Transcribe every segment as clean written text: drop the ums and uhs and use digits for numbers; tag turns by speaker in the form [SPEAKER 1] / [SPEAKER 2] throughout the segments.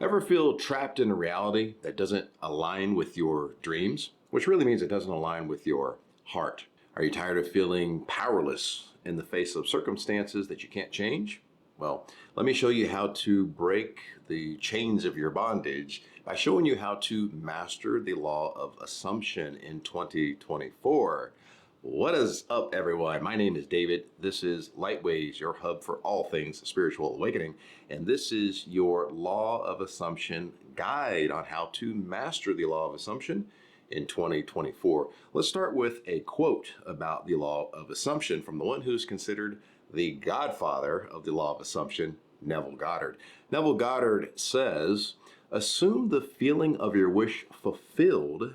[SPEAKER 1] Ever feel trapped in a reality that doesn't align with your dreams? Which really means it doesn't align with your heart. Are you tired of feeling powerless in the face of circumstances that you can't change? Well, let me show you how to break the chains of your bondage by showing you how to master the law of assumption in 2024. What is up, everyone? My name is David. This is Lightways, your hub for all things spiritual awakening. And this is your law of assumption guide on how to master the law of assumption in 2024. Let's start with a quote about the law of assumption from the one who's considered the godfather of the law of assumption, Neville Goddard. Neville Goddard says, "Assume the feeling of your wish fulfilled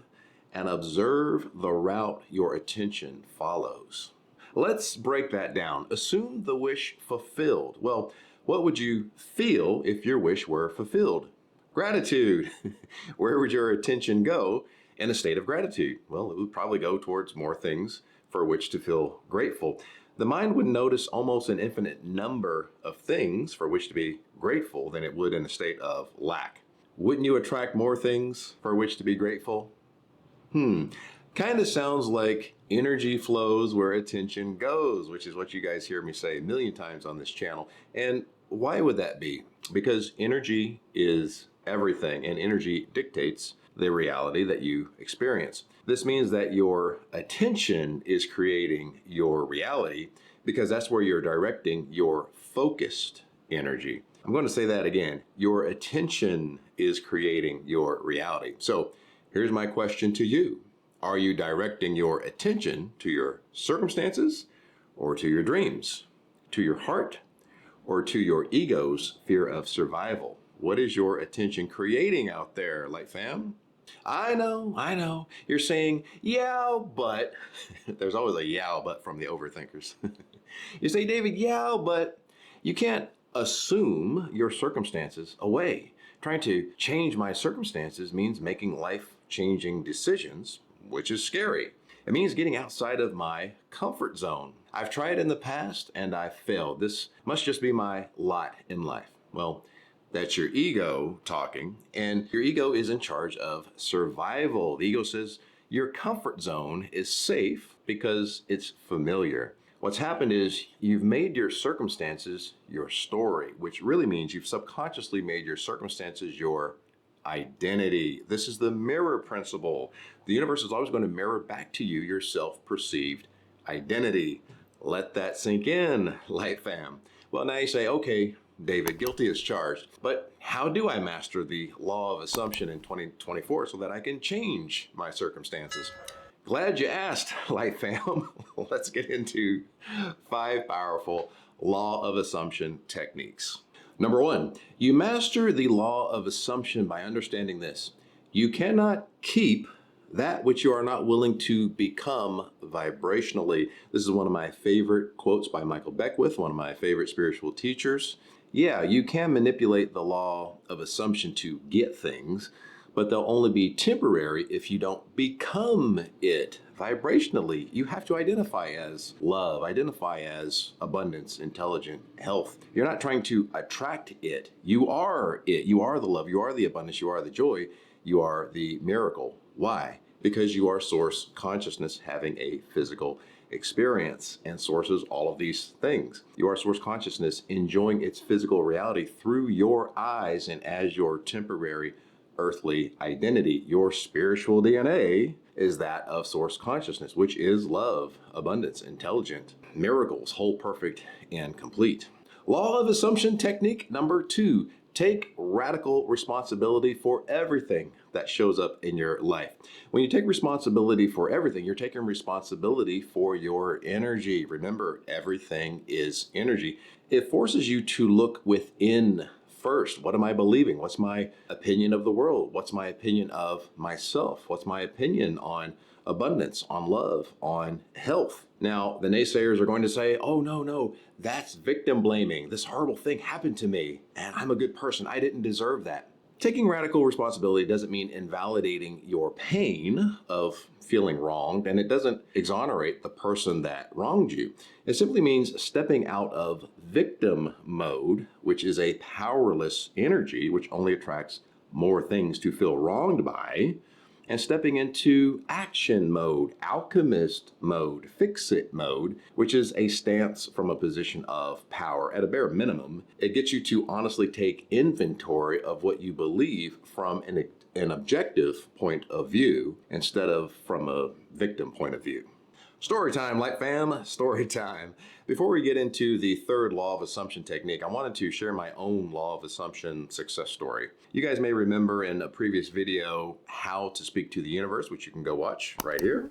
[SPEAKER 1] and observe the route your attention follows." Let's break that down. Assume the wish fulfilled. Well, what would you feel if your wish were fulfilled? Gratitude. Where would your attention go in a state of gratitude? Well, it would probably go towards more things for which to feel grateful. The mind would notice almost an infinite number of things for which to be grateful than it would in a state of lack. Wouldn't you attract more things for which to be grateful? Kind of sounds like energy flows where attention goes, which is what you guys hear me say a million times on this channel. And why would that be? Because energy is everything, and energy dictates the reality that you experience. This means that your attention is creating your reality because that's where you're directing your focused energy. I'm going to say that again. Your attention is creating your reality. So here's my question to you. Are you directing your attention to your circumstances or to your dreams, to your heart, or to your ego's fear of survival? What is your attention creating out there, Light Fam? I know. You're saying, yeah, but there's always a yeah, but from the overthinkers. You say, David, yeah, but you can't assume your circumstances away. Trying to change my circumstances means making life-changing decisions, which is scary. It means getting outside of my comfort zone. I've tried in the past and I've failed. This must just be my lot in life. Well, that's your ego talking, and your ego is in charge of survival. The ego says your comfort zone is safe because it's familiar. What's happened is you've made your circumstances your story, which really means you've subconsciously made your circumstances your identity. This is the mirror principle. The universe is always going to mirror back to you your self-perceived identity. Let that sink in, Light Fam. Well, now you say, okay, David, guilty as charged, but how do I master the law of assumption in 2024 so that I can change my circumstances? Glad you asked, Light Fam. Let's get into 5 powerful law of assumption techniques. Number 1, you master the law of assumption by understanding this. You cannot keep that which you are not willing to become vibrationally. This is one of my favorite quotes by Michael Beckwith, one of my favorite spiritual teachers. Yeah, you can manipulate the law of assumption to get things, but they'll only be temporary if you don't become it vibrationally. You have to identify as love, identify as abundance, intelligent, health. You're not trying to attract it. You are it. You are the love. You are the abundance. You are the joy. You are the miracle. Why? Because you are source consciousness having a physical experience, and source is all of these things. You are source consciousness enjoying its physical reality through your eyes and as your temporary earthly identity. Your spiritual DNA is that of source consciousness, which is love, abundance, intelligent, miracles, whole, perfect, and complete. Law of assumption technique number 2. Take radical responsibility for everything that shows up in your life. When you take responsibility for everything, you're taking responsibility for your energy. Remember, everything is energy. It forces you to look within first. What am I believing? What's my opinion of the world? What's my opinion of myself? What's my opinion on abundance, on love, on health? Now, the naysayers are going to say, oh, no, that's victim blaming. This horrible thing happened to me, and I'm a good person. I didn't deserve that. Taking radical responsibility doesn't mean invalidating your pain of feeling wronged, and it doesn't exonerate the person that wronged you. It simply means stepping out of victim mode, which is a powerless energy which only attracts more things to feel wronged by, and stepping into action mode, alchemist mode, fix-it mode, which is a stance from a position of power. At a bare minimum, it gets you to honestly take inventory of what you believe from an objective point of view instead of from a victim point of view. Story time, Light Fam, story time. Before we get into the third law of assumption technique, I wanted to share my own law of assumption success story. You guys may remember in a previous video how to speak to the universe, which you can go watch right here.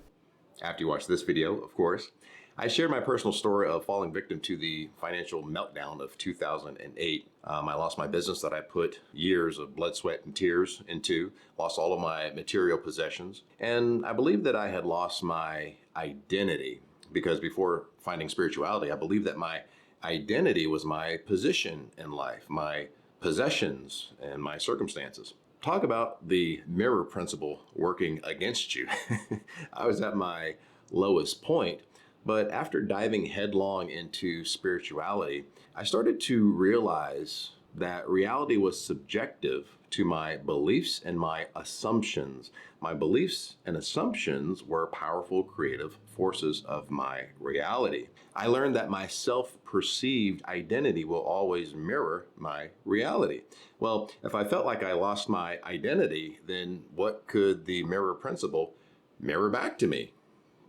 [SPEAKER 1] After you watch this video, of course. I shared my personal story of falling victim to the financial meltdown of 2008. I lost my business that I put years of blood, sweat, and tears into, lost all of my material possessions, and I believed that I had lost my identity because before finding spirituality, I believed that my identity was my position in life, my possessions, and my circumstances. Talk about the mirror principle working against you. I was at my lowest point. But after diving headlong into spirituality, I started to realize that reality was subjective to my beliefs and my assumptions. My beliefs and assumptions were powerful creative forces of my reality. I learned that my self-perceived identity will always mirror my reality. Well, if I felt like I lost my identity, then what could the mirror principle mirror back to me?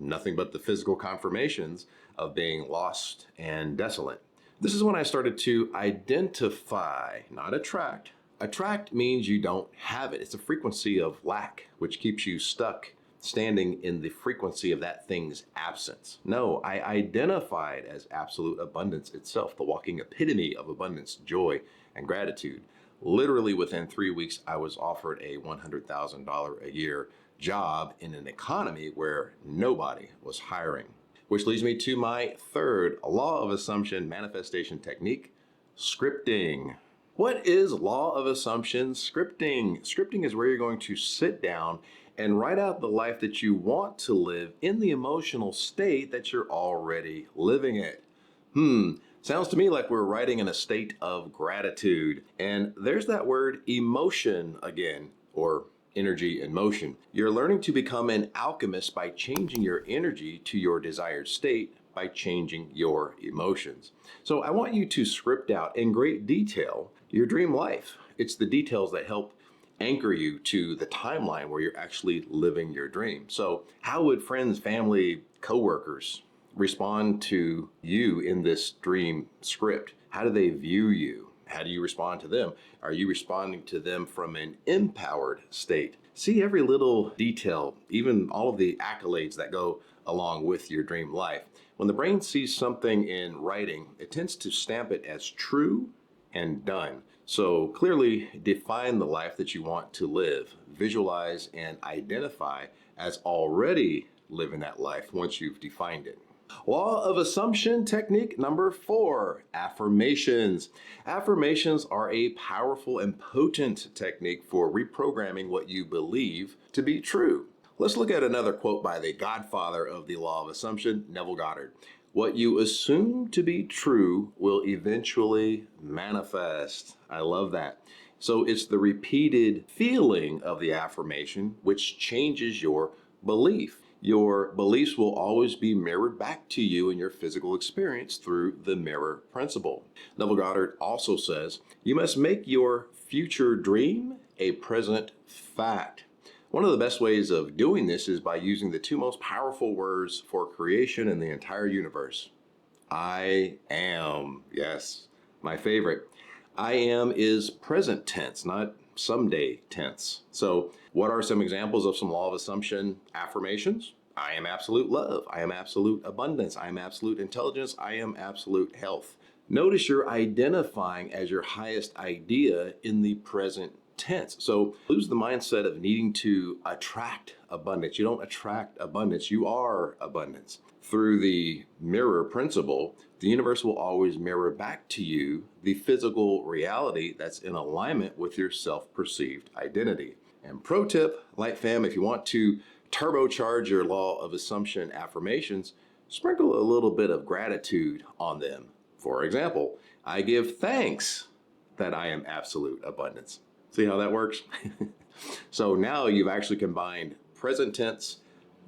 [SPEAKER 1] Nothing but the physical confirmations of being lost and desolate. This is when I started to identify, not attract. Attract means you don't have it. It's a frequency of lack, which keeps you stuck standing in the frequency of that thing's absence. No, I identified as absolute abundance itself, the walking epitome of abundance, joy, and gratitude. Literally within 3 weeks, I was offered a $100,000 a year job in an economy where nobody was hiring. Which leads me to my third law of assumption manifestation technique, scripting. What is law of assumption scripting? Scripting is where you're going to sit down and write out the life that you want to live in the emotional state that you're already living it. Sounds to me like we're writing in a state of gratitude. And there's that word emotion again, or energy and motion. You're learning to become an alchemist by changing your energy to your desired state by changing your emotions. So I want you to script out in great detail your dream life. It's the details that help anchor you to the timeline where you're actually living your dream. So how would friends, family, coworkers respond to you in this dream script? How do they view you? How do you respond to them? Are you responding to them from an empowered state? See every little detail, even all of the accolades that go along with your dream life. When the brain sees something in writing, it tends to stamp it as true and done. So clearly define the life that you want to live. Visualize and identify as already living that life once you've defined it. Law of assumption technique number 4, affirmations. Affirmations are a powerful and potent technique for reprogramming what you believe to be true. Let's look at another quote by the godfather of the law of assumption, Neville Goddard. What you assume to be true will eventually manifest. I love that. So it's the repeated feeling of the affirmation which changes your belief. Your beliefs will always be mirrored back to you in your physical experience through the mirror principle. Neville Goddard also says, you must make your future dream a present fact. One of the best ways of doing this is by using the 2 most powerful words for creation in the entire universe. I am. Yes, my favorite. I am is present tense, not someday tense. So what are some examples of some law of assumption affirmations? I am absolute love. I am absolute abundance. I am absolute intelligence. I am absolute health. Notice you're identifying as your highest idea in the present tense. So lose the mindset of needing to attract abundance. You don't attract abundance, you are abundance. Through the mirror principle, the universe will always mirror back to you the physical reality that's in alignment with your self-perceived identity. And pro tip, Light Fam, if you want to turbocharge your law of assumption affirmations, sprinkle a little bit of gratitude on them. For example, I give thanks that I am absolute abundance. See how that works? So now you've actually combined present tense,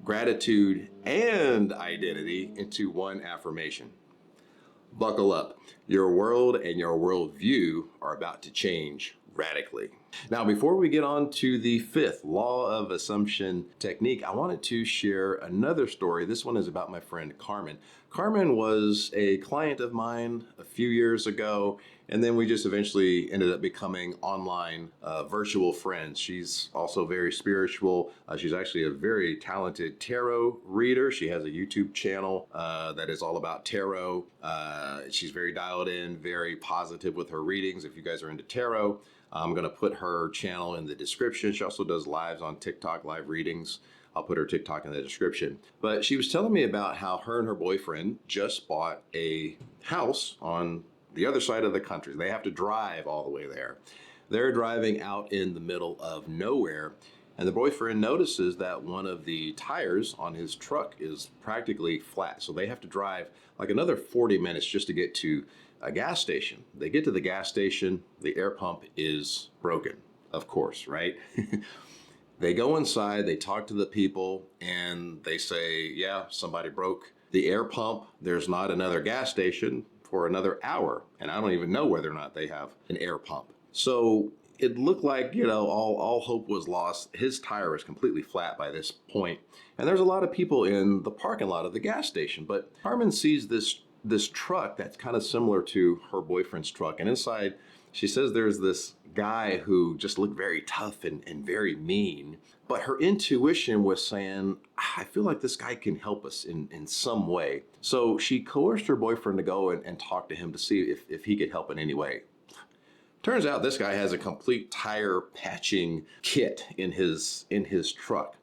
[SPEAKER 1] gratitude, and identity into one affirmation. Buckle up. Your world and your worldview are about to change radically. Now, before we get on to the fifth law of assumption technique, I wanted to share another story. This one is about my friend Carmen. Carmen was a client of mine a few years ago, and then we just eventually ended up becoming online virtual friends. She's also very spiritual. She's actually a very talented tarot reader. She has a YouTube channel that is all about tarot. She's very dialed in, very positive with her readings. If you guys are into tarot, I'm going to put her channel in the description. She also does lives on TikTok, live readings. I'll put her TikTok in the description. But she was telling me about how her and her boyfriend just bought a house on the other side of the country. They have to drive all the way there. They're driving out in the middle of nowhere, and the boyfriend notices that one of the tires on his truck is practically flat. So they have to drive like another 40 minutes just to get to a gas station. They get to the gas station, the air pump is broken, of course, right? They go inside, they talk to the people, and they say, yeah, somebody broke the air pump. There's not another gas station for another hour, and I don't even know whether or not they have an air pump. So it looked like, all hope was lost. His tire was completely flat by this point, and there's a lot of people in the parking lot of the gas station. But Carmen sees this truck that's kind of similar to her boyfriend's truck, and inside she says there's this guy who just looked very tough and very mean, but her intuition was saying, I feel like this guy can help us in some way. So she coerced her boyfriend to go and talk to him to see if he could help in any way. Turns out this guy has a complete tire patching kit in his truck.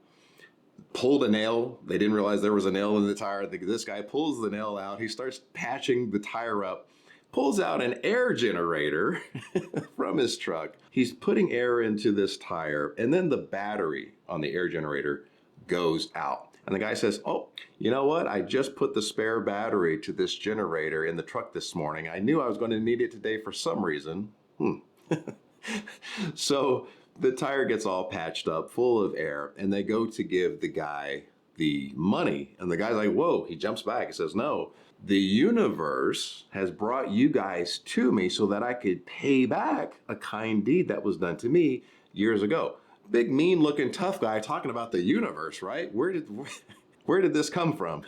[SPEAKER 1] Pulled a nail. They didn't realize there was a nail in the tire. This guy pulls the nail out. He starts patching the tire up, pulls out an air generator from his truck. He's putting air into this tire, and then the battery on the air generator goes out. And the guy says, oh, you know what? I just put the spare battery to this generator in the truck this morning. I knew I was going to need it today for some reason. So the tire gets all patched up, full of air, and they go to give the guy the money. And the guy's like, whoa, he jumps back. He says, no, the universe has brought you guys to me so that I could pay back a kind deed that was done to me years ago. Big, mean looking tough guy talking about the universe, right? Where did this come from?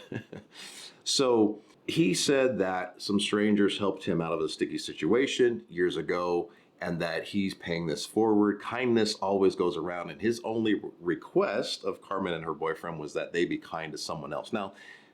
[SPEAKER 1] So he said that some strangers helped him out of a sticky situation years ago, and that he's paying this forward. Kindness always goes around, and his only request of Carmen and her boyfriend was that they be kind to someone else. Now,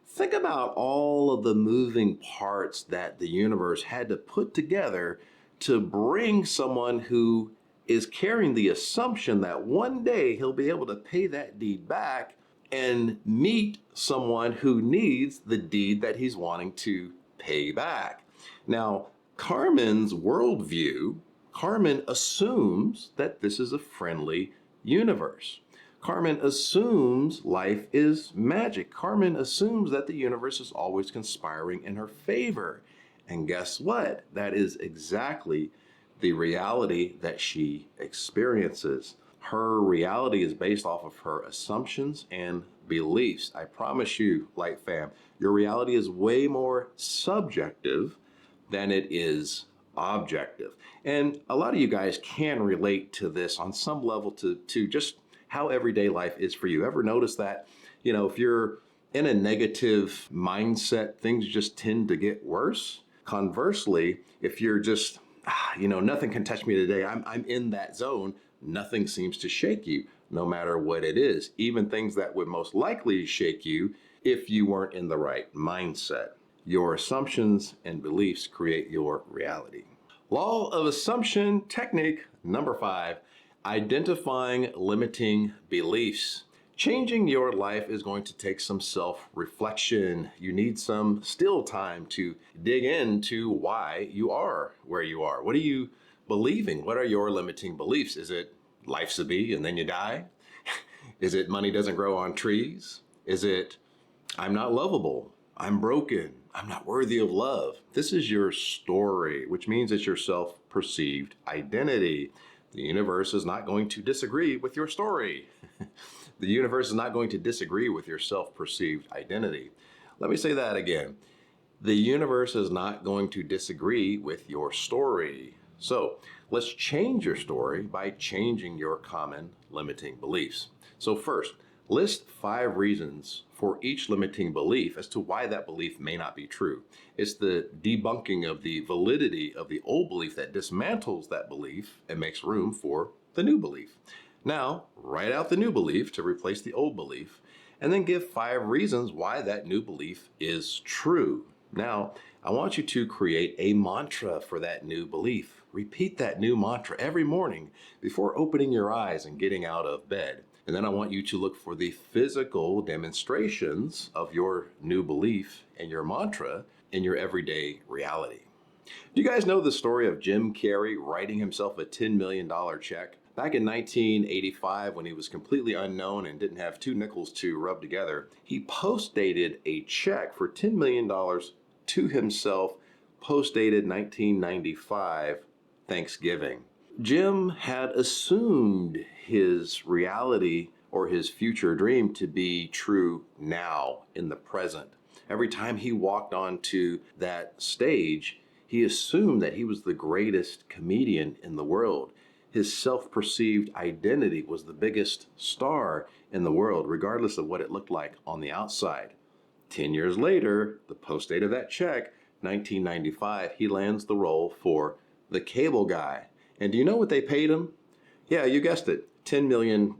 [SPEAKER 1] think about all of the moving parts that the universe had to put together to bring someone who is carrying the assumption that one day he'll be able to pay that deed back and meet someone who needs the deed that he's wanting to pay back. Now, Carmen's worldview, Carmen assumes that this is a friendly universe. Carmen assumes life is magic. Carmen assumes that the universe is always conspiring in her favor. And guess what? That is exactly the reality that she experiences. Her reality is based off of her assumptions and beliefs. I promise you, Light Fam, your reality is way more subjective than it is objective. And a lot of you guys can relate to this on some level to just how everyday life is for you. Ever notice that, if you're in a negative mindset, things just tend to get worse? Conversely, if you're just, nothing can touch me today, I'm in that zone, nothing seems to shake you, no matter what it is. Even things that would most likely shake you if you weren't in the right mindset. Your assumptions and beliefs create your reality. Law of assumption technique number 5, identifying limiting beliefs. Changing your life is going to take some self-reflection. You need some still time to dig into why you are where you are. What are you believing? What are your limiting beliefs? Is it life's a bee and then you die? Is it money doesn't grow on trees? Is it I'm not lovable, I'm broken, I'm not worthy of love? This is your story, which means it's your self-perceived identity. The universe is not going to disagree with your story. The universe is not going to disagree with your self-perceived identity. Let me say that again. The universe is not going to disagree with your story. So let's change your story by changing your common limiting beliefs. So first, list 5 reasons for each limiting belief as to why that belief may not be true. It's the debunking of the validity of the old belief that dismantles that belief and makes room for the new belief. Now, write out the new belief to replace the old belief, and then give 5 reasons why that new belief is true. Now, I want you to create a mantra for that new belief. Repeat that new mantra every morning before opening your eyes and getting out of bed. And then I want you to look for the physical demonstrations of your new belief and your mantra in your everyday reality. Do you guys know the story of Jim Carrey writing himself a $10 million check? Back in 1985, when he was completely unknown and didn't have 2 nickels to rub together, he post-dated a check for $10 million to himself, post-dated 1995, Thanksgiving. Jim had assumed his reality or his future dream to be true now, in the present. Every time he walked onto that stage, he assumed that he was the greatest comedian in the world. His self-perceived identity was the biggest star in the world, regardless of what it looked like on the outside. 10 years later, the post date of that check, 1995, he lands the role for the cable guy. And do you know what they paid him? Yeah, you guessed it, $10 million.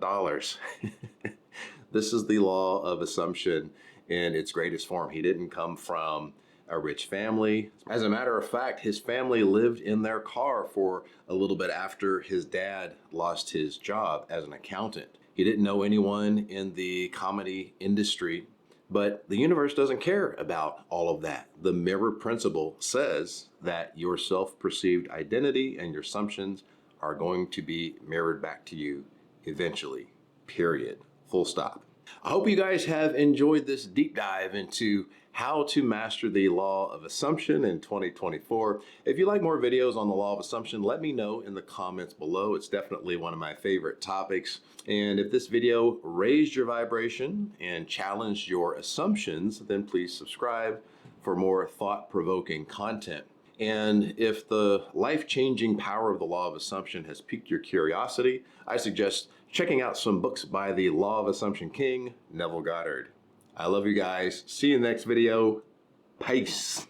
[SPEAKER 1] This is the law of assumption in its greatest form. He didn't come from a rich family. As a matter of fact, his family lived in their car for a little bit after his dad lost his job as an accountant. He didn't know anyone in the comedy industry, but the universe doesn't care about all of that. The mirror principle says that your self-perceived identity and your assumptions are going to be mirrored back to you eventually, period, full stop. I hope you guys have enjoyed this deep dive into how to master the law of assumption in 2024. If you like more videos on the law of assumption, let me know in the comments below. It's definitely one of my favorite topics. And if this video raised your vibration and challenged your assumptions, then please subscribe for more thought-provoking content. And if the life-changing power of the law of assumption has piqued your curiosity, I suggest checking out some books by the Law of Assumption King, Neville Goddard. I love you guys. See you in the next video. Peace.